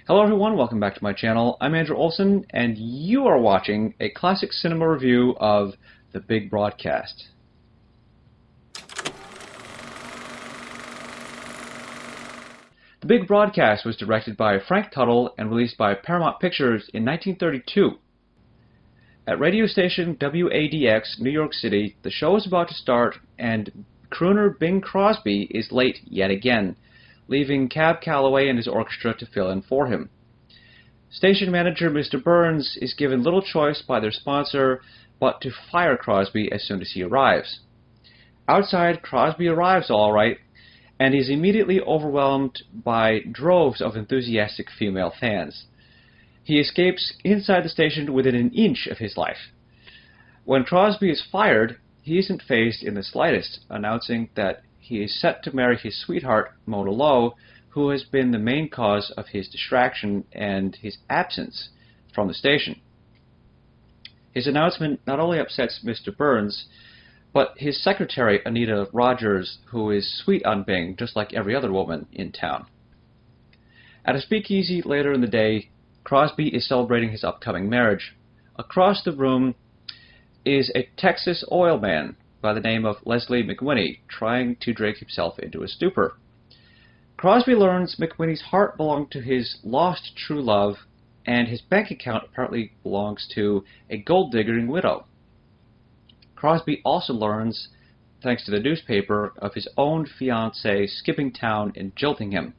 Hello everyone, welcome back to my channel. I'm Andrew Olson, and you are watching a classic cinema review of The Big Broadcast. The Big Broadcast was directed by Frank Tuttle and released by Paramount Pictures in 1932. At radio station WADX, New York City, the show is about to start, and crooner Bing Crosby is late yet again, leaving Cab Calloway and his orchestra to fill in for him. Station manager Mr. Burns is given little choice by their sponsor but to fire Crosby as soon as he arrives. Outside, Crosby arrives all right, and is immediately overwhelmed by droves of enthusiastic female fans. He escapes inside the station within an inch of his life. When Crosby is fired, he isn't fazed in the slightest, announcing that he is set to marry his sweetheart, Mona Lowe, who has been the main cause of his distraction and his absence from the station. His announcement not only upsets Mr. Burns, but his secretary, Anita Rogers, who is sweet on Bing, just like every other woman in town. At a speakeasy later in the day, Crosby is celebrating his upcoming marriage. Across the room is a Texas oil man by the name of Leslie McWhinney, trying to drag himself into a stupor. Crosby learns McWhinney's heart belonged to his lost true love, and his bank account apparently belongs to a gold-digging widow. Crosby also learns, thanks to the newspaper, of his own fiancée skipping town and jilting him,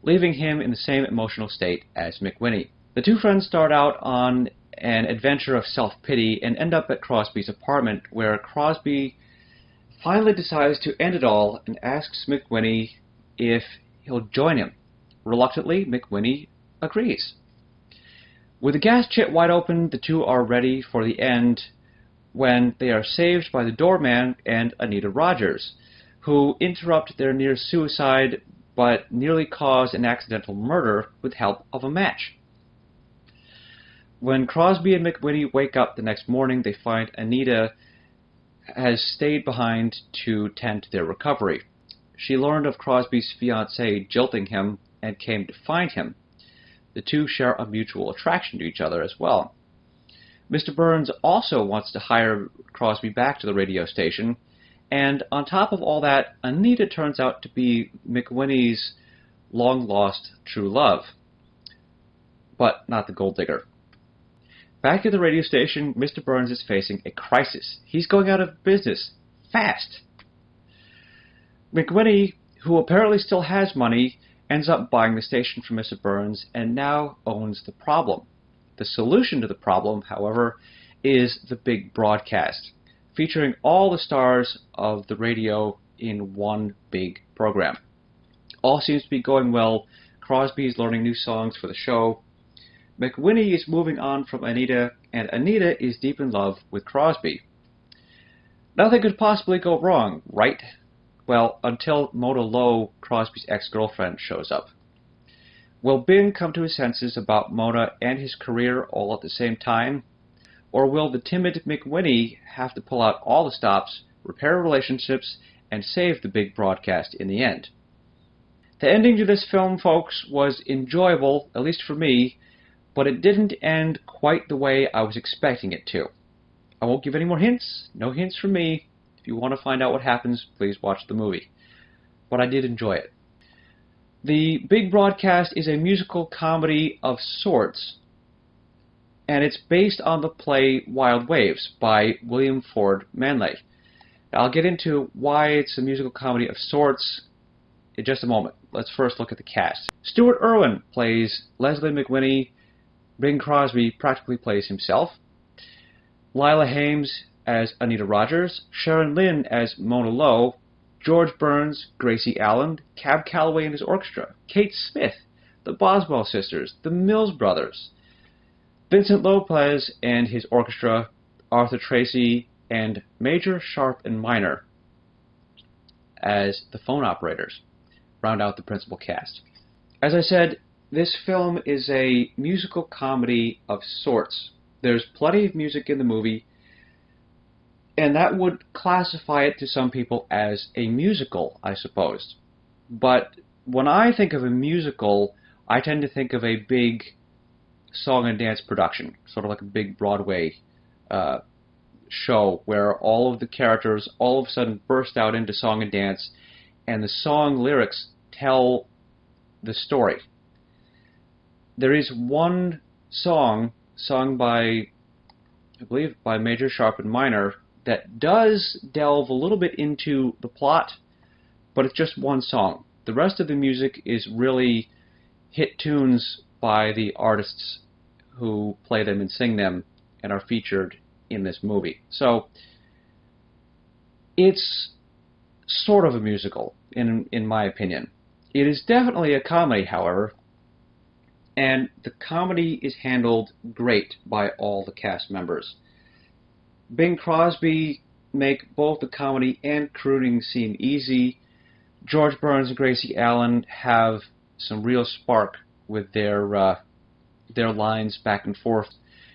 leaving him in the same emotional state as McWhinney. The two friends start out on an adventure of self-pity and end up at Crosby's apartment, where Crosby finally decides to end it all and asks McWhinney if he'll join him. Reluctantly, McWhinney agrees. With the gas jet wide open, the two are ready for the end when they are saved by the doorman and Anita Rogers, who interrupt their near suicide but nearly cause an accidental murder with help of a match. When Crosby and McWhinney wake up the next morning, they find Anita has stayed behind to tend to their recovery. She learned of Crosby's fiancée jilting him and came to find him. The two share a mutual attraction to each other as well. Mr. Burns also wants to hire Crosby back to the radio station, and on top of all that, Anita turns out to be McWhinney's long-lost true love, but not the gold digger. Back at the radio station, Mr. Burns is facing a crisis. He's going out of business fast. McWhinney, who apparently still has money, ends up buying the station from Mr. Burns and now owns the problem. The solution to the problem, however, is The Big Broadcast, featuring all the stars of the radio in one big program. All seems to be going well. Crosby is learning new songs for the show. McWhinney is moving on from Anita, and Anita is deep in love with Crosby. Nothing could possibly go wrong, right? Well, until Mona Lowe, Crosby's ex-girlfriend, shows up. Will Bing come to his senses about Mona and his career all at the same time? Or will the timid McWhinney have to pull out all the stops, repair relationships, and save the Big Broadcast in the end? The ending to this film, folks, was enjoyable, at least for me, but it didn't end quite the way I was expecting it to. I won't give any more hints. No hints from me. If you want to find out what happens, please watch the movie. But I did enjoy it. The Big Broadcast is a musical comedy of sorts, and it's based on the play Wild Waves by William Ford Manley. Now, I'll get into why it's a musical comedy of sorts in just a moment. Let's first look at the cast. Stuart Erwin plays Leslie McWhinney. Bing Crosby practically plays himself. Leila Hyams as Anita Rogers, Sharon Lynn as Mona Lowe, George Burns, Gracie Allen, Cab Calloway and his orchestra, Kate Smith, the Boswell sisters, the Mills brothers, Vincent Lopez and his orchestra, Arthur Tracy, and Major, Sharp, and Minor as the phone operators round out the principal cast. As I said, this film is a musical comedy of sorts. There's plenty of music in the movie, and that would classify it to some people as a musical, I suppose. But when I think of a musical, I tend to think of a big song and dance production, sort of like a big Broadway show where all of the characters all of a sudden burst out into song and dance, and the song lyrics tell the story. There is one song sung by, I believe, by Major, Sharp, and Minor that does delve a little bit into the plot, but it's just one song. The rest of the music is really hit tunes by the artists who play them and sing them and are featured in this movie. So it's sort of a musical, in my opinion. It is definitely a comedy, however, and the comedy is handled great by all the cast members. Bing Crosby make both the comedy and crooning seem easy. George Burns and Gracie Allen have some real spark with their lines back and forth.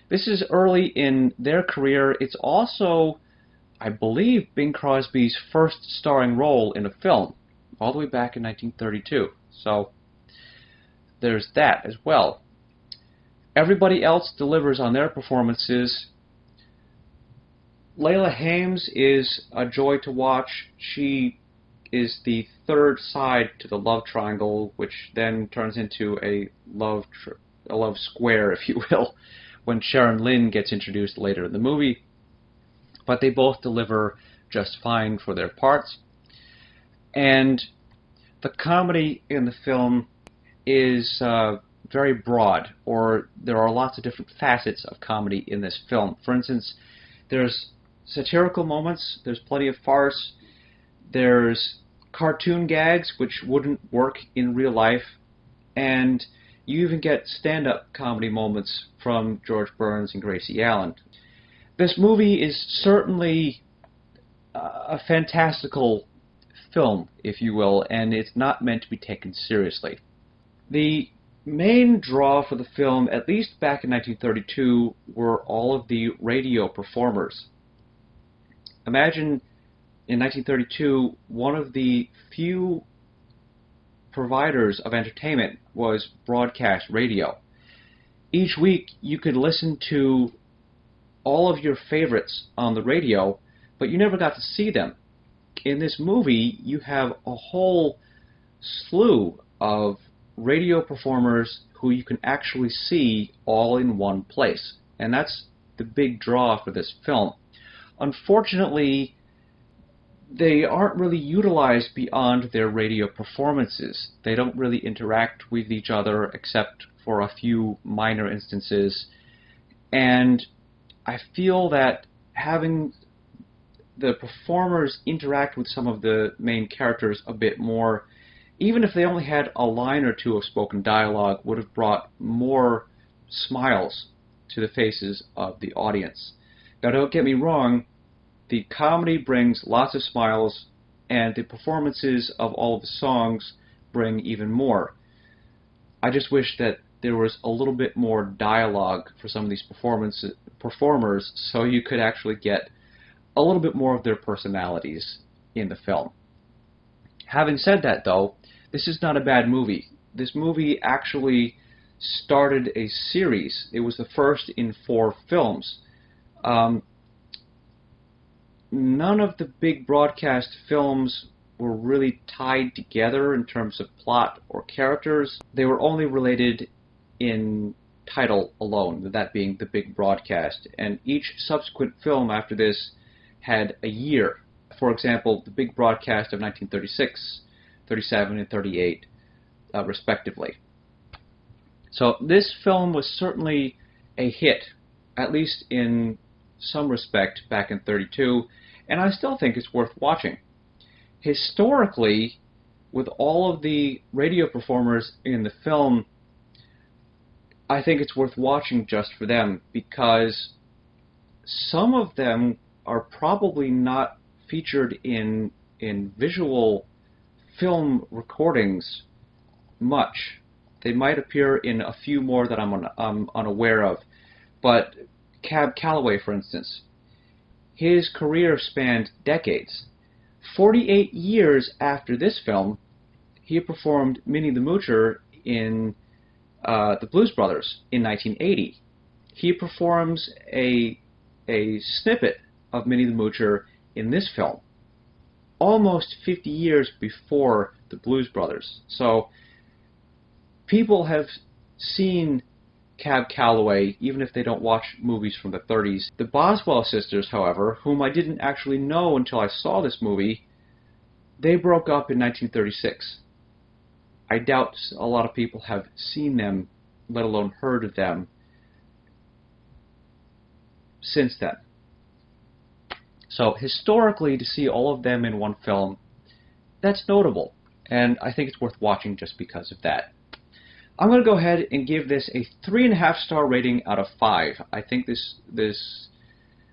This is early in their career. It's also, I believe, Bing Crosby's first starring role in a film, all the way back in 1932. So there's that as well. Everybody else delivers on their performances. Leila Hyams is a joy to watch. She is the third side to the love triangle, which then turns into a love square, if you will, when Sharon Lynn gets introduced later in the movie. But they both deliver just fine for their parts. And the comedy in the film is very broad, or there are lots of different facets of comedy in this film. For instance, there's satirical moments, there's plenty of farce, there's cartoon gags which wouldn't work in real life, and you even get stand-up comedy moments from George Burns and Gracie Allen. This movie is certainly a fantastical film, if you will, and it's not meant to be taken seriously. The main draw for the film, at least back in 1932, were all of the radio performers. Imagine in 1932, one of the few providers of entertainment was broadcast radio. Each week you could listen to all of your favorites on the radio, but you never got to see them. In this movie, you have a whole slew of radio performers who you can actually see all in one place, and that's the big draw for this film. Unfortunately, they aren't really utilized beyond their radio performances. They don't really interact with each other except for a few minor instances, and I feel that having the performers interact with some of the main characters a bit more, even if they only had a line or two of spoken dialogue, would have brought more smiles to the faces of the audience. Now, don't get me wrong, the comedy brings lots of smiles, and the performances of all of the songs bring even more. I just wish that there was a little bit more dialogue for some of these performers so you could actually get a little bit more of their personalities in the film. Having said that, though, this is not a bad movie. This movie actually started a series. It was the first in 4 films. None of the big broadcast films were really tied together in terms of plot or characters. They were only related in title alone, that being the big broadcast. And each subsequent film after this had a year. For example, the big broadcast of 1936, 37, and 38, respectively. So this film was certainly a hit, at least in some respect, back in 32, and I still think it's worth watching. Historically, with all of the radio performers in the film, I think it's worth watching just for them, because some of them are probably not featured in visual film recordings much. They might appear in a few more that I'm unaware of. But Cab Calloway, for instance, his career spanned decades. 48 years after this film, he performed Minnie the Moocher in the Blues Brothers in 1980. He performs a snippet of Minnie the Moocher in this film, almost 50 years before the Blues Brothers. So people have seen Cab Calloway, even if they don't watch movies from the 30s. The Boswell sisters, however, whom I didn't actually know until I saw this movie, they broke up in 1936. I doubt a lot of people have seen them, let alone heard of them, since then. So historically, to see all of them in one film, that's notable, and I think it's worth watching just because of that. I'm going to go ahead and give this a 3.5-star rating out of 5. I think this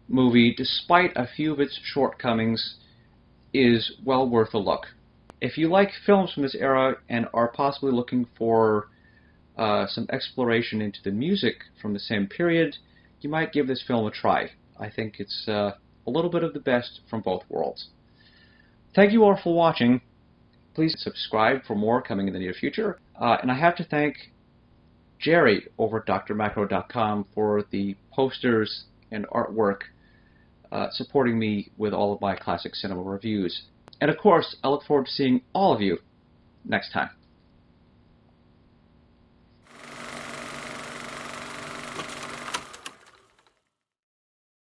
movie, despite a few of its shortcomings, is well worth a look. If you like films from this era and are possibly looking for some exploration into the music from the same period, you might give this film a try. I think it's a little bit of the best from both worlds. Thank you all for watching. Please subscribe for more coming in the near future. And I have to thank Jerry over at drmacro.com for the posters and artwork supporting me with all of my classic cinema reviews. And of course, I look forward to seeing all of you next time.